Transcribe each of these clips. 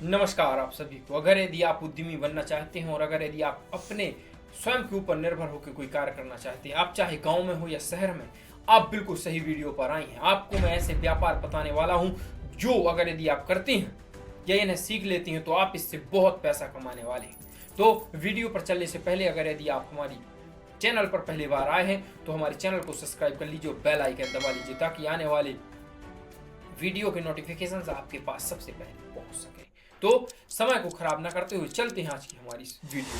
नमस्कार आप सभी को। अगर यदि आप उद्यमी बनना चाहते हैं और अगर यदि आप अपने स्वयं के ऊपर निर्भर होकर कोई कार्य करना चाहते हैं, आप चाहे गांव में हो या शहर में, आप बिल्कुल सही वीडियो पर आए हैं। आपको मैं ऐसे व्यापार बताने वाला हूं जो अगर यदि आप करते हैं या इन्हें सीख लेते हैं तो आप इससे बहुत पैसा कमाने वाले हैं। तो वीडियो पर चलने से पहले अगर यदि आप हमारी चैनल पर पहली बार आए हैं तो हमारे चैनल को सब्सक्राइब कर लीजिए और बेल आइकन दबा लीजिए ताकि आने वाले वीडियो के नोटिफिकेशंस आपके पास सबसे पहले पहुंच सके। तो समय को खराब ना करते हुए चलते हैं आज की हमारी वीडियो।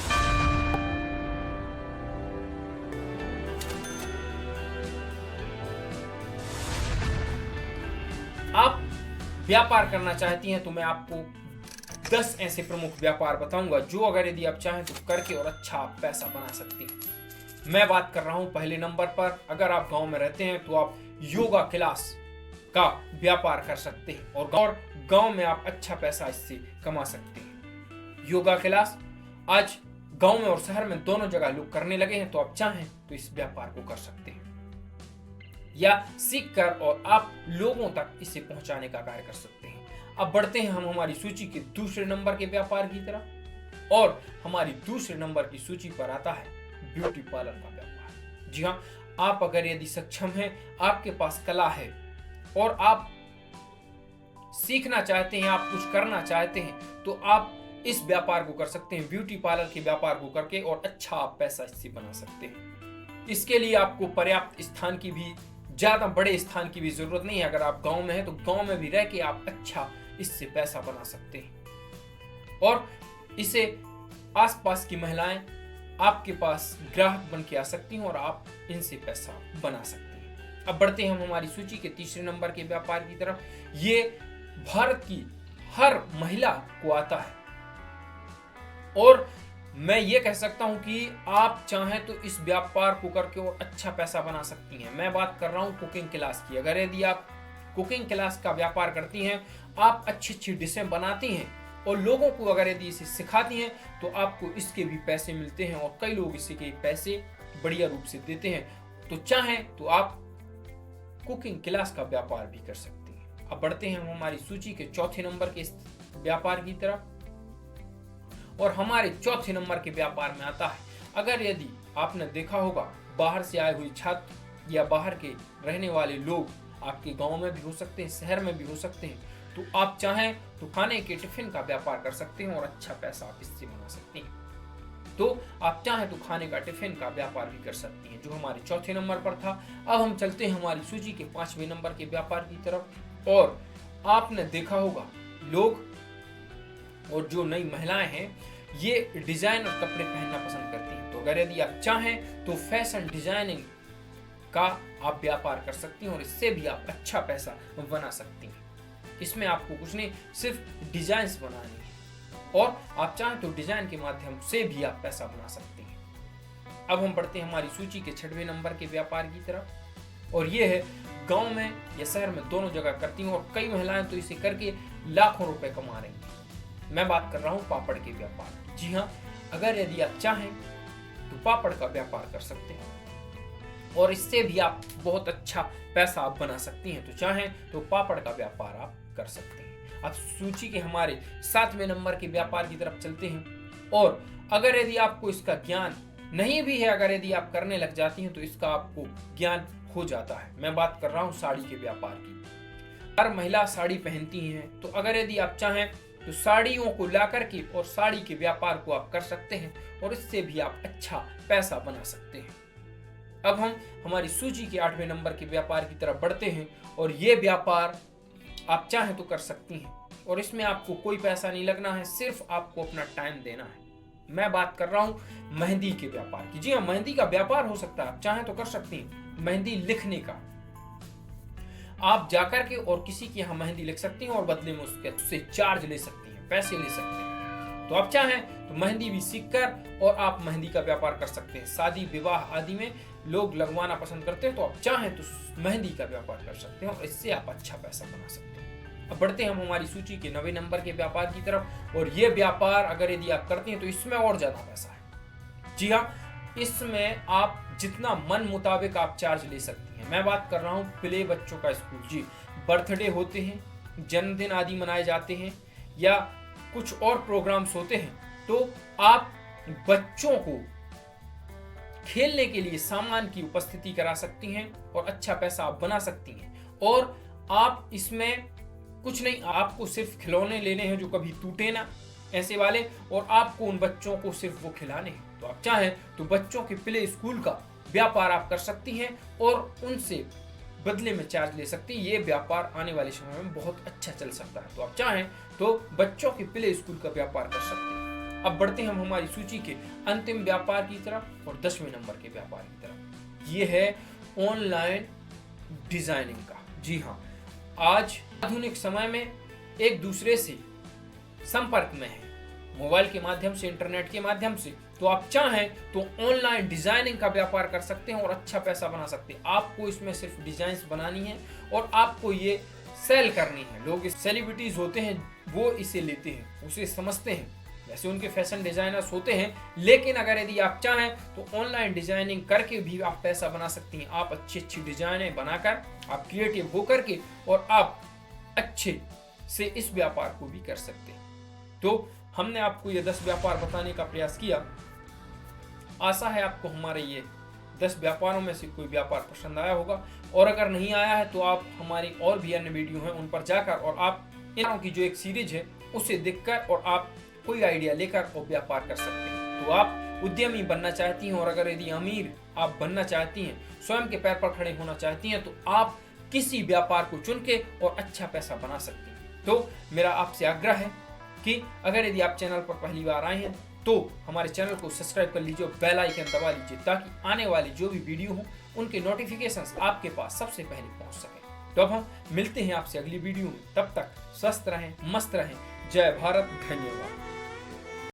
आप व्यापार करना चाहती हैं तो मैं आपको 10 ऐसे प्रमुख व्यापार बताऊंगा जो अगर यदि आप चाहें तो करके और अच्छा पैसा बना सकती हैं। मैं बात कर रहा हूं पहले नंबर पर, अगर आप गांव में रहते हैं तो आप योगा क्लास का व्यापार कर सकते हैं और गांव में आप अच्छा पैसा इससे कमा सकते हैं। योगा क्लास आज गांव में और शहर में दोनों जगह लोग करने लगे हैं, तो आप चाहें तो इस व्यापार को कर सकते हैं या सीख कर और आप लोगों तक इसे पहुंचाने का कार्य कर सकते हैं। अब बढ़ते हैं हम हमारी सूची के दूसरे नंबर के व्यापार की तरफ और हमारी दूसरे नंबर की सूची पर आता है ब्यूटी पार्लर का व्यापार। जी हाँ, आप अगर यदि सक्षम हैं, आपके पास कला है और आप सीखना चाहते हैं, आप कुछ करना चाहते हैं, तो आप इस व्यापार को कर सकते हैं, ब्यूटी पार्लर के व्यापार को करके और अच्छा आप पैसा इससे बना सकते हैं। इसके लिए आपको पर्याप्त स्थान की भी, ज्यादा बड़े स्थान की भी जरूरत नहीं है। अगर आप गांव में हैं तो गांव में भी रह के आप अच्छा इससे पैसा बना सकते हैं और इसे आसपास की महिलाएं आपके पास ग्राहक बन के आ सकती हैं और आप इनसे पैसा बना सकते हैं। अब बढ़ते हैं हम हमारी सूची के तीसरे नंबर के व्यापार की तरफ। ये भारत की हर महिला को आता है और मैं ये कह सकता हूं कि आप चाहें तो इस व्यापार को करके और अच्छा पैसा बना सकती हैं। मैं बात कर रहा हूं कुकिंग क्लास की। अगर यदि आप कुकिंग क्लास का व्यापार करती हैं, आप अच्छी अच्छी डिशें बनाती हैं और लोगों को अगर यदि इसे सिखाती हैं तो आपको इसके भी पैसे मिलते हैं और कई लोग इसके पैसे बढ़िया रूप से देते हैं। तो चाहें तो आप कुकिंग क्लास का व्यापार भी कर सकती हैं। अब बढ़ते हैं हम हमारी सूची के चौथे नंबर के व्यापार की तरफ और हमारे चौथे नंबर के व्यापार में आता है, अगर यदि आपने देखा होगा बाहर से आए हुए छात्र या बाहर के रहने वाले लोग आपके गांव में भी हो सकते हैं, शहर में भी हो सकते हैं, तो आप चाहें तो खाने के टिफिन का व्यापार कर सकते हैं और अच्छा पैसा आप इससे बना सकते हैं। तो आप चाहें तो खाने का टिफिन का व्यापार भी कर सकती हैं, जो हमारे चौथे नंबर पर था। अब हम चलते हैं हमारी सूची के 5वें नंबर के व्यापार की तरफ और आपने देखा होगा लोग और जो नई महिलाएं हैं ये डिजाइनर कपड़े पहनना पसंद करती हैं। तो अगर यदि आप चाहें तो फैशन डिजाइनिंग का आप व्यापार कर सकती हैं और इससे भी आप अच्छा पैसा बना सकती हैं। इसमें आपको कुछ नहीं, सिर्फ डिजाइन्स बनानी है और आप चाहें तो डिजाइन के माध्यम से भी आप पैसा बना सकते हैं। अब हम बढ़ते हैं हमारी सूची के 6वें नंबर के व्यापार की तरफ और ये है गांव में या शहर में दोनों जगह करती हैं और कई महिलाएं तो इसे करके लाखों रुपए कमा रही हैं। मैं बात कर रहा हूं पापड़ के व्यापार की। जी हाँ, अगर यदि आप चाहें तो पापड़ का व्यापार कर सकते हैं और इससे भी आप बहुत अच्छा पैसा आप बना सकती हैं। तो चाहें तो पापड़ का व्यापार आप कर सकते हैं। अब सूची के हमारे 7वें नंबर के व्यापार की तरफ चलते हैं और अगर यदि आपको इसका ज्ञान नहीं भी है, अगर यदि आप करने लग जाती हैं तो इसका आपको ज्ञान हो जाता है। मैं बात कर रहा हूं साड़ी के व्यापार की। हर महिला साड़ी पहनती हैं, तो अगर यदि आप चाहें तो साड़ियों को ला करके और साड़ी के व्यापार को आप कर सकते हैं और इससे भी आप अच्छा पैसा बना सकते हैं। अब हम हमारी सूची के 8वें नंबर के व्यापार की तरफ बढ़ते हैं और ये व्यापार आप चाहें तो कर सकती हैं और इसमें आपको कोई पैसा नहीं लगना है, सिर्फ आपको अपना टाइम देना है। मैं बात कर रहा हूं मेहंदी के व्यापार की। जी हाँ, मेहंदी का व्यापार हो सकता है, आप चाहें तो कर सकती हैं। मेहंदी लिखने का, आप जाकर के और किसी के यहाँ मेहंदी लिख सकती हैं और बदले में उससे चार्ज ले सकती हैं, पैसे ले सकते हैं। तो आप चाहें तो मेहंदी भी सीखकर और आप मेहंदी का व्यापार कर सकते हैं। शादी विवाह आदि में लोग लगवाना पसंद करते हैं, तो आप चाहें तो मेहंदी का व्यापार कर सकते हैं और इससे आप अच्छा पैसा बना सकते हैं। अब बढ़ते हैं हम हमारी सूची के 9वें नंबर के व्यापार की तरफ और ये व्यापार अगर यदि आप करते हैं तो इसमें और ज्यादा पैसा है। जी हाँ, इसमें आप जितना मन मुताबिक आप चार्ज ले सकती हैं। मैं बात कर रहा हूँ प्ले बच्चों का स्कूल। जी, बर्थडे होते हैं, जन्मदिन आदि मनाए जाते हैं या कुछ और प्रोग्राम्स होते हैं, तो आप बच्चों को खेलने के लिए सामान की उपस्थिति करा सकती हैं और अच्छा पैसा आप बना सकती हैं। और आप इसमें कुछ नहीं, आपको सिर्फ खिलौने लेने हैं जो कभी टूटे ना, ऐसे वाले, और आपको उन बच्चों को सिर्फ वो खिलाने हैं। तो आप चाहें तो बच्चों के प्ले स्कूल का व्यापार आप कर सकती हैं और उनसे बदले में चार्ज ले सकती हैं। ये व्यापार आने वाले समय में बहुत अच्छा चल सकता है। तो आप चाहें तो बच्चों के प्ले स्कूल का व्यापार कर सकते हैं। अब बढ़ते हैं हम हमारी सूची के अंतिम व्यापार की तरफ और 10वें नंबर के व्यापार की तरफ। ये है ऑनलाइन डिजाइनिंग का। जी हाँ, आज आधुनिक समय में एक दूसरे से संपर्क में है, मोबाइल के माध्यम से, इंटरनेट के माध्यम से। तो आप चाहें तो ऑनलाइन डिजाइनिंग का व्यापार कर सकते हैं और अच्छा पैसा बना सकते हैं। आपको इसमें सिर्फ डिजाइन्स बनानी है और आपको ये सेल करनी है। लोग सेलिब्रिटीज होते हैं, वो इसे लेते हैं, उसे समझते हैं, वैसे उनके फैशन डिजाइनर्स होते हैं। लेकिन अगर यदि आप चाहें तो ऑनलाइन डिजाइनिंग करके भी आप पैसा बना सकती हैं। आप अच्छी अच्छी डिजाइनें बनाकर, आप क्रिएटिव होकर के, और आप अच्छे से इस व्यापार को भी कर सकते हैं। तो हमने आपको ये 10 व्यापार बताने का प्रयास किया। आशा है आपको हमारे ये 10 व्यापारों में से कोई व्यापार पसंद आया होगा, और अगर नहीं आया है तो आप हमारी और भी अन्य वीडियो हैं उन पर जाकर, और आप इन की जो एक सीरीज है उसे देखकर और आप कोई आइडिया लेकर वो व्यापार कर सकते हैं। तो आप उद्यमी बनना चाहती हैं, और अगर यदि अमीर आप बनना चाहती हैं, स्वयं के पैर पर खड़े होना चाहती हैं, तो आप किसी व्यापार को चुन के और अच्छा पैसा बना सकती हैं। तो मेरा आपसे आग्रह है कि अगर यदि आप चैनल पर पहली बार आए हैं तो हमारे चैनल को सब्सक्राइब कर लीजिए और बेल आइकन दबा लीजिए, ताकि आने वाली जो भी वीडियो हो उनके नोटिफिकेशंस आपके पास सबसे पहले पहुंच सके। तो अब हम मिलते हैं आपसे अगली वीडियो में। तब तक स्वस्थ रहें, मस्त रहें। जय भारत, धन्यवाद।